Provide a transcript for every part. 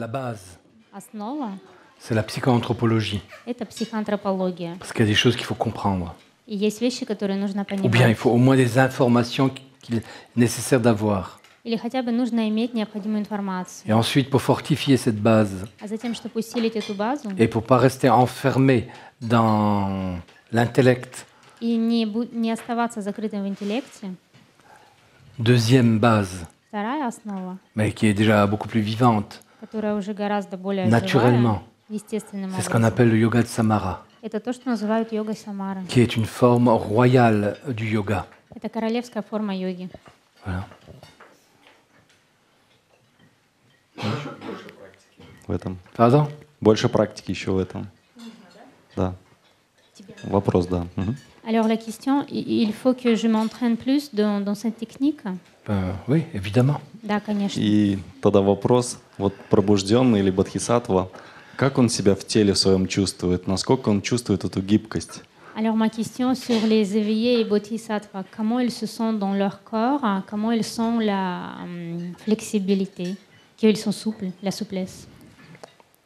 la base, Основа c'est la psychoanthropologie. — это психоантропология. Parce qu'il y a des choses qu'il faut comprendre. И есть вещи, которые нужно Ou bien il понимать. faut au moins des informations qu'il est nécessaire d'avoir. Или хотя бы нужно иметь необходимую информацию. Et ensuite, pour fortifier cette base, А затем, чтобы усилить эту базу et pour ne pas rester enfermé dans l'intellect, и не оставаться закрытым в интеллекте, deuxième base, вторая основа, mais qui est déjà beaucoup plus vivante, которая уже гораздо более naturellement, живая, естественным c'est ce qu'on образом, appelle le yoga de Samara, это то, что называют йогой Самары. qui est une forme royale du yoga. Это королевская форма йоги. Voilà. В этом. Pardon? Больше практики еще в этом. Да. Вопрос, да. Мгм. Alors la question, il faut que je m'entraîne plus dans cette technique? Oui, évidemment. Да, конечно. И тогда вопрос, вот пробужденный или бодхисаттва, как он себя в теле своем чувствует, насколько он чувствует эту гибкость? Alors ma question sur les éveillés et bodhisattvas, comment ils se sentent dans leur corps, comment ils sentent la flexibilité, qu'ils sont souples, la souplesse.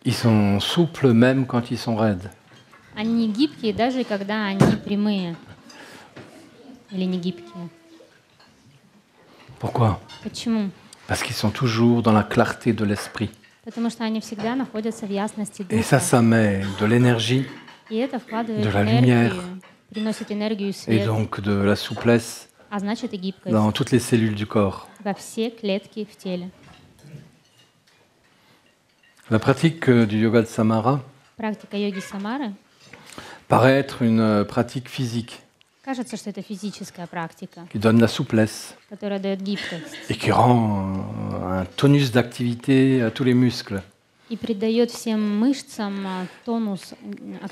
Ils sont souples même quand ils sont raides. Они гибкие, даже когда они прямые или не гибкие. Pourquoi? Почему? Parce qu'ils sont toujours dans la clarté de l'esprit. Потому что они всегда находятся в ясности Et ça, духа. ça met de l'énergie И это вкладывает de la энергию, lumière. приносит энергию и et свет, donc de la souplesse а значит и гибкость dans toutes les cellules du corps. во все клетки в теле. La pratique du yoga de Samara Практика йоги Самары, paraît être une pratique physique кажется, что это физическая практика, qui donne la souplesse которая дает гибкость et qui rend un tonus d'activité à tous les muscles, и придает всем мышцам тонус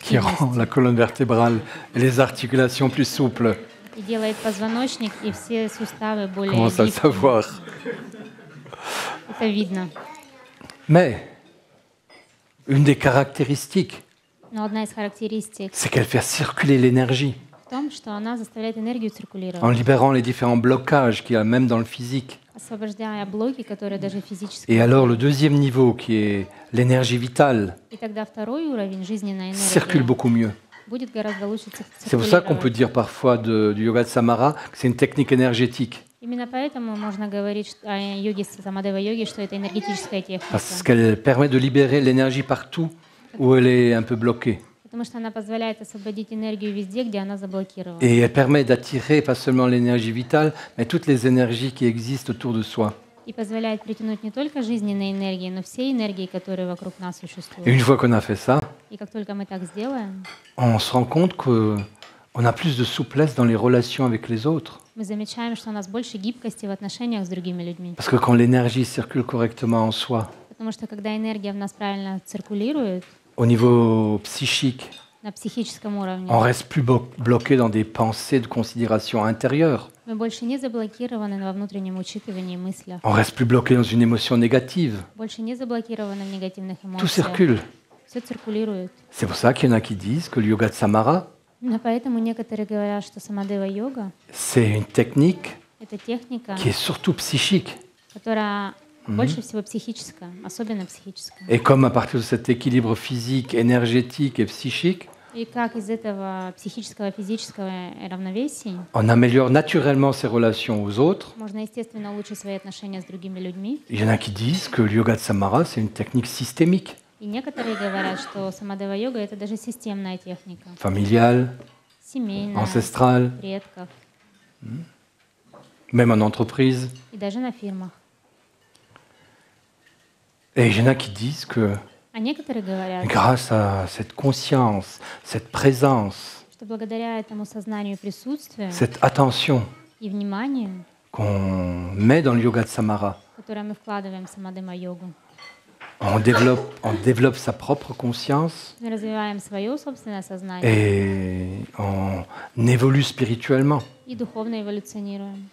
qui rend активности la colonne vertébrale et les articulations plus souples. и делает позвоночник и все суставы более Comment ça le гибкими. savoir? Это видно. Mais une des caractéristiques, Но одна из характеристик c'est qu'elle fait circuler l'énergie в том, что она заставляет энергию en циркулировать, libérant les différents blocages qu'il y a même dans le physique. освобождая блоки, которые даже физически. Et alors le deuxième niveau, qui est l'énergie vitale, И тогда второй уровень, жизненная circule энергия, beaucoup mieux. будет гораздо лучше C'est pour ça qu'on peut циркулировать. dire parfois du yoga de Samara que c'est une technique énergétique, Именно поэтому можно говорить о йоге Самадева-йоге, что это энергетическая parce техника, qu'elle permet de libérer l'énergie partout où elle est un peu bloquée. потому что она позволяет освободить энергию везде, где она заблокирована. Et elle permet d'attirer pas seulement l'énergie vitale, mais toutes les énergies qui existent autour de soi. И позволяет притянуть не только жизненные энергии, но все энергии, которые вокруг нас Et существуют. une fois qu'on a fait ça, И как только мы так сделаем, on se rend compte qu'on a plus de souplesse dans les relations avec les autres. мы замечаем, что у нас больше гибкости в отношениях с другими людьми. Parce que quand l'énergie circule correctement en soi, Потому что когда энергия в нас правильно циркулирует au niveau psychique, на психическом уровне, on reste plus bloqué dans des pensées de considération intérieure. мы больше не заблокированы во внутреннем учитывании мыслях, On reste plus bloqué dans une émotion négative. больше не заблокированы в негативных Tout эмоциях. circule. Все циркулирует. C'est pour ça qu'il y en a qui disent que le yoga de Samara, Именно поэтому некоторые говорят, что самадева-йога c'est une technique — это техника, qui est surtout psychique. которая больше всего психическая, особенно психическая. Et comme à partir de cet équilibre physique, énergétique et psychique, И как из этого психического, физического равновесия on améliore naturellement ses relations aux autres. можно, естественно, улучшить свои отношения с другими людьми. Il y en a qui disent que le yoga de Samara, c'est une technique systémique, И некоторые говорят, что самадева-йога — это даже системная техника, familiale, семейная, ancestrale, в предках même en entreprise. и даже на фирмах. Et il y en a qui disent que А некоторые говорят, grâce à cette conscience, cette présence, что благодаря этому сознанию и присутствию cette attention и вниманию, qu'on met dans le yoga de Samara, которое мы вкладываем в самадема-йогу, on développe sa propre conscience мы развиваем свое собственное сознание et on évolue spirituellement. и духовно эволюционируем.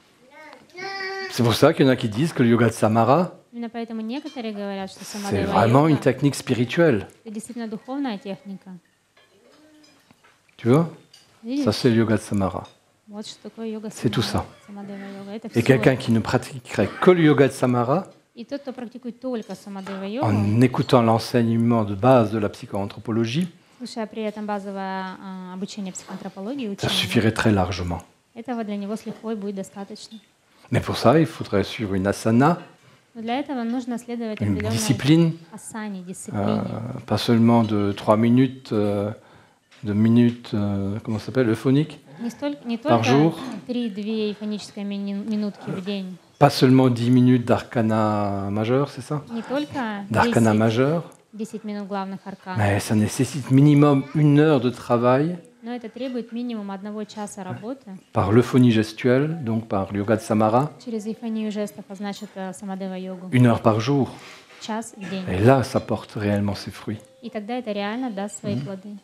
C'est pour ça qu'il y en a qui disent que le yoga de Samara, Именно поэтому некоторые говорят, что c'est vraiment une самадева-йога technique spirituelle. — это действительно духовная техника. Tu vois? Видишь? Ça, c'est le yoga de Samara. Вот что такое йога C'est tout ça. самадева-йога. Это Et всё. quelqu'un qui ne pratiquerait que le yoga de Samara, И тот, кто практикует только самадева-йогу, en écoutant l'enseignement de base de la psychoanthropologie, слушая при этом базовое обучение психоантропологии, ça учение, suffirait très largement. этого для него с лихвой будет достаточно. Mais pour ça, il faudrait suivre une asana, Но для этого нужно следовать une определенной discipline, асане, дисциплине. pas seulement de 3 minutes, comment ça s'appelle, euphonique, Не par только jour. 3-2 эйфонические минутки в день, pas seulement 10 minutes d'arcana majeur, c'est ça? не только D'arcana 10, majeur, 10 minut главных аркан, mais ça nécessite minimum 1 heure de travail но это требует минимум 1 часа работы par l'euphonie gestuelle, donc par le yoga de Samara, через эйфонию жестов, а значит самадева-йогу. 1 heure par jour. Час в день. Et là, ça porte réellement ses fruits. И тогда это реально даст свои плоды.